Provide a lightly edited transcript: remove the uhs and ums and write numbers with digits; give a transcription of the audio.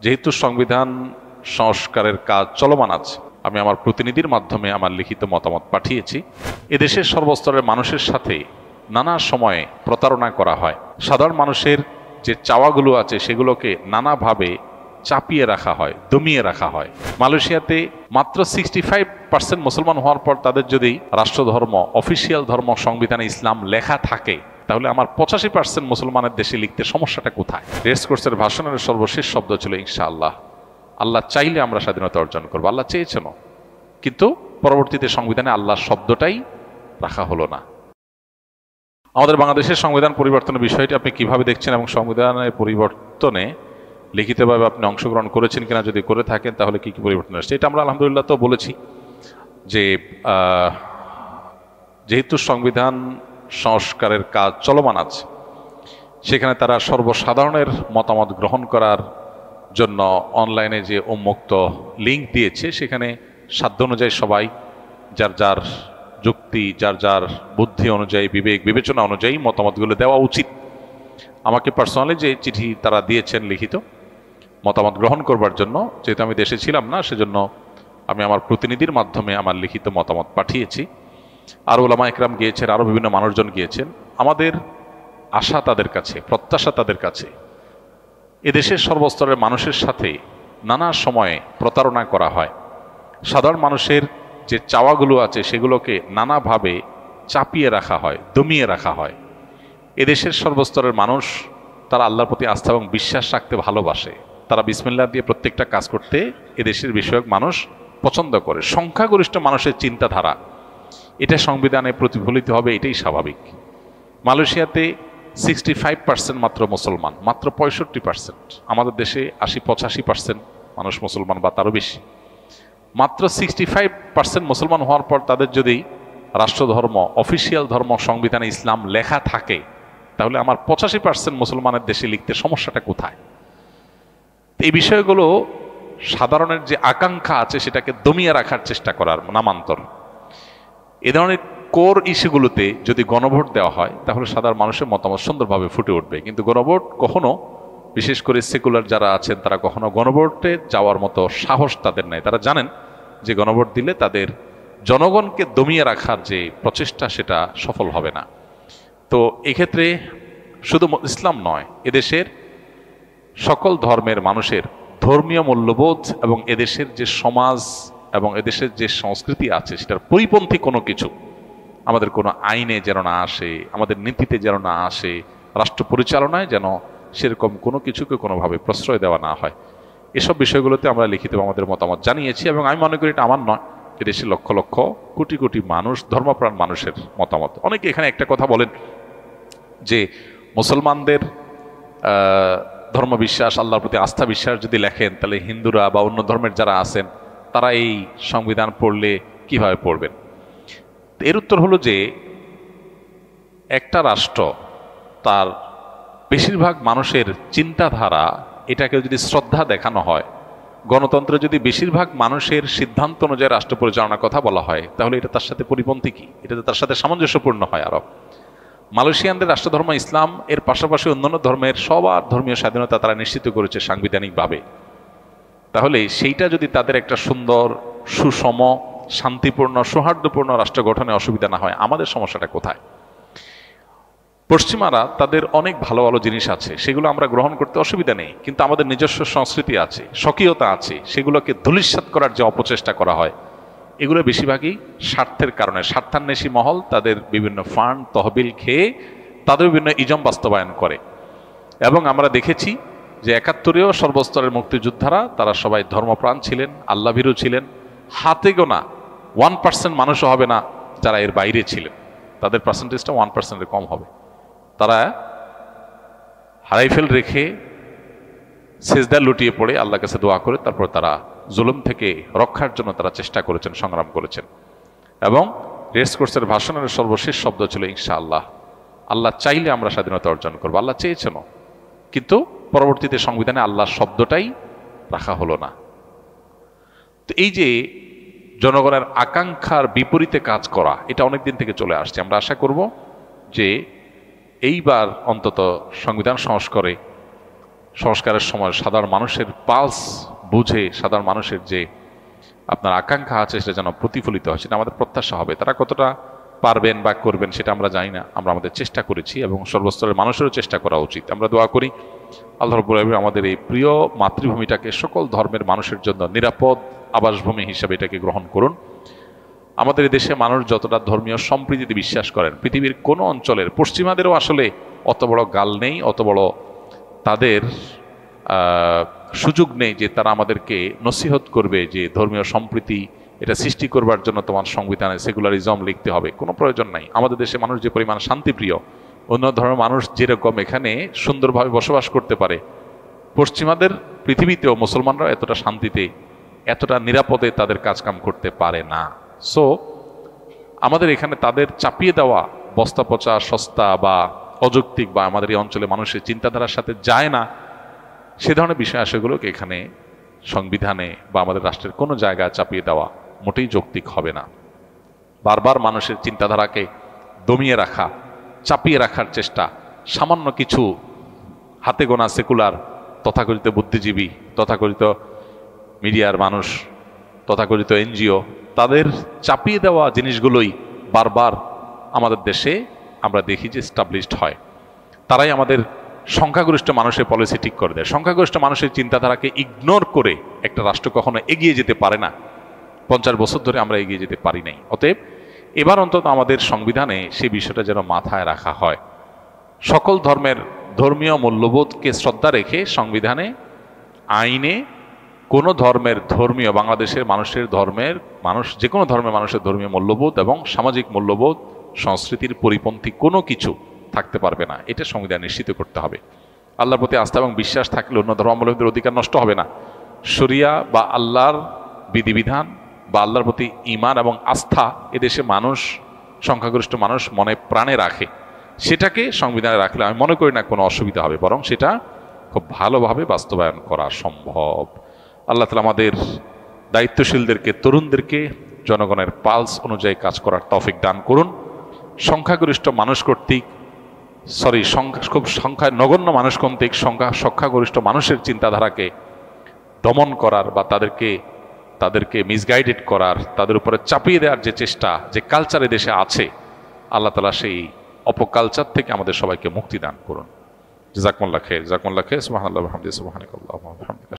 যেহেতু সংবিধান সংস্কারের কাজ চলমান আছে, আমি আমার প্রতিনিধির মাধ্যমে আমার লিখিত মতামত পাঠিয়েছি। এদেশের সর্বস্তরের মানুষের সাথে নানা সময়ে প্রতারণা করা হয়। সাধারণ মানুষের যে চাওয়াগুলো আছে সেগুলোকে নানাভাবে চাপিয়ে রাখা হয়, দমিয়ে রাখা হয়। মালয়েশিয়াতে মাত্র 65% মুসলমান হওয়ার পর তাদের যদি রাষ্ট্রধর্ম, অফিসিয়াল ধর্ম সংবিধানে ইসলাম লেখা থাকে, তাহলে আমার 85% মুসলমানের দেশে লিখতে সমস্যাটা কোথায়? রেস কোর্সের ভাষণের সর্বশেষ শব্দ ছিল ইনশাআল্লাহ। আল্লাহ চাইলে আমরা স্বাধীনতা অর্জন করবো, আল্লাহ চেয়েছেন, কিন্তু পরবর্তীতে সংবিধানে আল্লাহর শব্দটাই রাখা হলো না। আমাদের বাংলাদেশের সংবিধান পরিবর্তনের বিষয়টি আপনি কিভাবে দেখছেন এবং সংবিধানের পরিবর্তনে লিখিতভাবে আপনি অংশগ্রহণ করেছেন কিনা, যদি করে থাকেন তাহলে কি কি পরিবর্তন আসছে? এটা আমরা আলহামদুলিল্লাহ তো বলেছি যে যেহেতু সংবিধান সংস্কারের কাজ চলমান আছে, সেখানে তারা সর্বসাধারণের মতামত গ্রহণ করার জন্য অনলাইনে যে উন্মুক্ত লিঙ্ক দিয়েছে, সেখানে সাধ্য অনুযায়ী সবাই যার যার যুক্তি, যার যার বুদ্ধি অনুযায়ী, বিবেক বিবেচনা অনুযায়ী মতামতগুলো দেওয়া উচিত। আমাকে পার্সোনালি যে চিঠি তারা দিয়েছেন লিখিত মতামত গ্রহণ করবার জন্য, যেহেতু আমি দেশে ছিলাম না, সেজন্য আমি আমার প্রতিনিধির মাধ্যমে আমার লিখিত মতামত পাঠিয়েছি। আরও ওলামা একরাম গিয়েছেন, আরও বিভিন্ন মানুষজন গিয়েছেন। আমাদের আশা তাদের কাছে, প্রত্যাশা তাদের কাছে, এদেশের সর্বস্তরের মানুষের সাথে নানা সময়ে প্রতারণা করা হয়। সাধারণ মানুষের যে চাওয়াগুলো আছে সেগুলোকে নানাভাবে চাপিয়ে রাখা হয়, দমিয়ে রাখা হয়। এদেশের সর্বস্তরের মানুষ তারা আল্লাহর প্রতি আস্থা এবং বিশ্বাস রাখতে ভালোবাসে। তারা বিসমিল্লাহ দিয়ে প্রত্যেকটা কাজ করতে এদেশের বিষয়ক মানুষ পছন্দ করে। সংখ্যাগরিষ্ঠ মানুষের চিন্তাধারা এটা সংবিধানে প্রতিফলিত হবে, এটাই স্বাভাবিক। মালয়েশিয়াতে 65% মাত্র মুসলমান, মাত্র 65%। আমাদের দেশে 80-85% মানুষ মুসলমান বা তারও বেশি। মাত্র 65% মুসলমান হওয়ার পর তাদের যদি রাষ্ট্রধর্ম, অফিসিয়াল ধর্ম সংবিধানে ইসলাম লেখা থাকে, তাহলে আমার 85% মুসলমানের দেশে লিখতে সমস্যাটা কোথায়? এই বিষয়গুলো সাধারণের যে আকাঙ্ক্ষা আছে সেটাকে দমিয়ে রাখার চেষ্টা করার নামান্তর। এ ধরনের কোর ইস্যুগুলোতে যদি গণভোট দেওয়া হয়, তাহলে সাধারণ মানুষের মতামত সুন্দরভাবে ফুটে উঠবে। কিন্তু গণভোট কখনো, বিশেষ করে সেকুলার যারা আছেন, তারা কখনো গণভোটে যাওয়ার মতো সাহস তাদের নেই। তারা জানেন যে গণভোট দিলে তাদের জনগণকে দমিয়ে রাখার যে প্রচেষ্টা সেটা সফল হবে না। তো এক্ষেত্রে শুধু ইসলাম নয়, এদেশের সকল ধর্মের মানুষের ধর্মীয় মূল্যবোধ এবং এদেশের যে সমাজ এবং এদেশের যে সংস্কৃতি আছে সেটার পরিপন্থী কোনো কিছু আমাদের কোনো আইনে যেন না আসে, আমাদের নীতিতে যেন না আসে, রাষ্ট্র পরিচালনায় যেন সেরকম কোনো কিছুকে কোনোভাবে প্রশ্রয় দেওয়া না হয়। এসব বিষয়গুলোতে আমরা লিখিত আমাদের মতামত জানিয়েছি এবং আমি মনে করি এটা আমার নয়, এদেশের লক্ষ লক্ষ কোটি কোটি মানুষ, ধর্মপ্রাণ মানুষের মতামত। অনেকে এখানে একটা কথা বলেন যে মুসলমানদের ধর্মবিশ্বাস, আল্লাহর প্রতি আস্থা বিশ্বাস যদি লেখেন, তাহলে হিন্দুরা বা অন্য ধর্মের যারা আছেন তারা এই সংবিধান পড়লে কিভাবে পড়বেন? এর উত্তর হলো যে একটা রাষ্ট্র তার বেশিরভাগ মানুষের চিন্তাধারা এটাকে যদি শ্রদ্ধা দেখানো হয়, গণতন্ত্রে যদি বেশিরভাগ মানুষের সিদ্ধান্ত অনুযায়ী রাষ্ট্র পরিচালনার কথা বলা হয়, তাহলে এটা তার সাথে পরিপন্থী কি? এটা তার সাথে সামঞ্জস্যপূর্ণ হয়। আরব মালয়েশিয়ানদের রাষ্ট্রধর্ম ইসলাম, এর পাশাপাশি অন্যান্য ধর্মের সবার ধর্মীয় স্বাধীনতা তারা নিশ্চিত করেছে সাংবিধানিকভাবে। তাহলে সেইটা যদি তাদের একটা সুন্দর, সুষম, শান্তিপূর্ণ, সৌহার্দ্যপূর্ণ রাষ্ট্র গঠনে অসুবিধা না হয়, আমাদের সমস্যাটা কোথায়? পশ্চিমারা তাদের অনেক ভালো ভালো জিনিস আছে, সেগুলো আমরা গ্রহণ করতে অসুবিধা নেই, কিন্তু আমাদের নিজস্ব সংস্কৃতি আছে, স্বকীয়তা আছে, সেগুলোকে ধূলিসাৎ করার যে অপচেষ্টা করা হয়, এগুলো বেশিরভাগই স্বার্থের কারণে। স্বার্থান্বেষী মহল তাদের বিভিন্ন ফান্ড, তহবিল খেয়ে তাদের বিভিন্ন ইজম বাস্তবায়ন করে। এবং আমরা দেখেছি যে 71-এও সর্বস্তরের মুক্তিযোদ্ধারা তারা সবাই ধর্মপ্রাণ ছিলেন, আল্লাভীরু ছিলেন। হাতে গোনা 1% মানুষও হবে না যারা এর বাইরে ছিলেন, তাদের পার্সেন্টেজটা 1%-এর কম হবে। তারা হারাইফেল রেখে সেজদা লুটিয়ে পড়ে আল্লাহর কাছে দোয়া করে তারপর তারা জুলুম থেকে রক্ষার জন্য তারা চেষ্টা করেছেন, সংগ্রাম করেছেন। এবং রেস কোর্সের ভাষণের সর্বশেষ শব্দ ছিল ইনশাআল্লাহ। আল্লাহ চাইলে আমরা স্বাধীনতা অর্জন করবো, আল্লাহ চেয়েছেন, কিন্তু পরবর্তীতে সংবিধানে আল্লাহর শব্দটাই রাখা হলো না। তো এই যে জনগণের আকাঙ্ক্ষার বিপরীতে কাজ করা, এটা অনেক দিন থেকে চলে আসছে। আমরা আশা করব যে এইবার অন্তত সংবিধান সংস্কারে সংস্কারের সময় সাধারণ মানুষের পালস বুঝে সাধারণ মানুষের যে আপনার আকাঙ্ক্ষা আছে সেটা যেন প্রতিফলিত হয়, সেটা আমাদের প্রত্যাশা হবে। তারা কতটা পারবেন বা করবেন সেটা আমরা জানি না, আমরা আমাদের চেষ্টা করেছি এবং সর্বস্তরের মানুষেরও চেষ্টা করা উচিত। আমরা দোয়া করি আল্লাহ রাব্বুল আলামিন আমাদের এই প্রিয় মাতৃভূমিটাকে সকল ধর্মের মানুষের জন্য নিরাপদ আবাসভূমি হিসেবে এটাকে গ্রহণ করুন। আমাদের এই দেশে মানুষ যতটা ধর্মীয় সম্প্রীতিতে বিশ্বাস করেন, পৃথিবীর কোনো অঞ্চলের পশ্চিমাদেরও আসলে অত বড় গাল নেই, অত বড় তাদের সুযোগ নেই যে তারা আমাদেরকে নসিহত করবে যে ধর্মীয় সম্প্রীতি এটা সৃষ্টি করবার জন্য তোমার সংবিধানে সেকুলারিজম লিখতে হবে। কোনো প্রয়োজন নাই। আমাদের দেশে মানুষ যে পরিমাণ শান্তিপ্রিয়, অন্য ধর্মের মানুষ যেরকম এখানে সুন্দরভাবে বসবাস করতে পারে, পশ্চিমাদের পৃথিবীতেও মুসলমানরা এতটা শান্তিতে এতটা নিরাপদে তাদের কাজকাম করতে পারে না। সো আমাদের এখানে তাদের চাপিয়ে দেওয়া বস্তা পচা সস্তা বা অযৌক্তিক বা আমাদের এই অঞ্চলে মানুষের চিন্তাধারার সাথে যায় না সে ধরনের বিষয় আশয়গুলোকে এখানে সংবিধানে বা আমাদের রাষ্ট্রের কোনো জায়গায় চাপিয়ে দেওয়া মোটেই যৌক্তিক হবে না। বারবার মানুষের চিন্তাধারাকে দমিয়ে রাখা, চাপিয়ে রাখার চেষ্টা, সামান্য কিছু হাতে গোনা সেকুলার তথাকথিত বুদ্ধিজীবী, তথাকথিত মিডিয়ার মানুষ, তথাকথিত এনজিও, তাদের চাপিয়ে দেওয়া জিনিসগুলোই বারবার আমাদের দেশে আমরা দেখি যে এস্টাবলিশড হয়। তারাই আমাদের সংখ্যাগরিষ্ঠ মানুষের পলিসি ঠিক করে দেয়। সংখ্যাগরিষ্ঠ মানুষের চিন্তাধারাকে ইগনোর করে একটা রাষ্ট্র কখনো এগিয়ে যেতে পারে না। 50 বছর ধরে আমরা এগিয়ে যেতে পারি নাই। অতএব এবার অন্তত আমাদের সংবিধানে সেই বিষয়টা যেন মাথায় রাখা হয়। সকল ধর্মের ধর্মীয় মূল্যবোধকে শ্রদ্ধা রেখে সংবিধানে আইনে কোনো ধর্মের ধর্মীয় বাংলাদেশের মানুষের ধর্মের মানুষ যে কোনো ধর্মের মানুষের ধর্মীয় মূল্যবোধ এবং সামাজিক মূল্যবোধ সংস্কৃতির পরিপন্থী কোনো কিছু থাকতে পারবে না, এটা সংবিধান নিশ্চিত করতে হবে। আল্লাহর প্রতি আস্থা এবং বিশ্বাস থাকলে অন্য ধর্মাবলম্বীদের অধিকার নষ্ট হবে না। শরিয়া বা আল্লাহর বিধিবিধান বা আল্লাহর প্রতি ঈমান এবং আস্থা এদেশে মানুষ সংখ্যাগরিষ্ঠ মানুষ মনে প্রাণে রাখে, সেটাকে সংবিধানে রাখলে আমি মনে করি না কোনো অসুবিধা হবে, বরং সেটা খুব ভালোভাবে বাস্তবায়ন করা সম্ভব। আল্লাহ তাআলা আমাদের দায়িত্বশীলদেরকে, তরুণদেরকে জনগণের পালস অনুযায়ী কাজ করার তৌফিক দান করুন। সংখ্যাগরিষ্ঠ মানুষ কর্তৃক খুব সংখ্যায় নগণ্য মানুষ কর্তৃক সংখ্যাগরিষ্ঠ মানুষের চিন্তাধারাকে দমন করার বা তাদেরকে মিসগাইডেড করার, তাদের উপরে চাপিয়ে দেওয়ার যে চেষ্টা, যে কালচার দেশে আছে, আল্লাহ তাআলা সেই অপকালচার থেকে আমাদের সবাইকে মুক্তি দান করুন। জাযাকুমুল্লাহ খাইর। সুবহানাল্লাহি ওয়া বিহামদিহি সুবহানাকাল্লাহুম্মা ওয়া বিহামদিকা।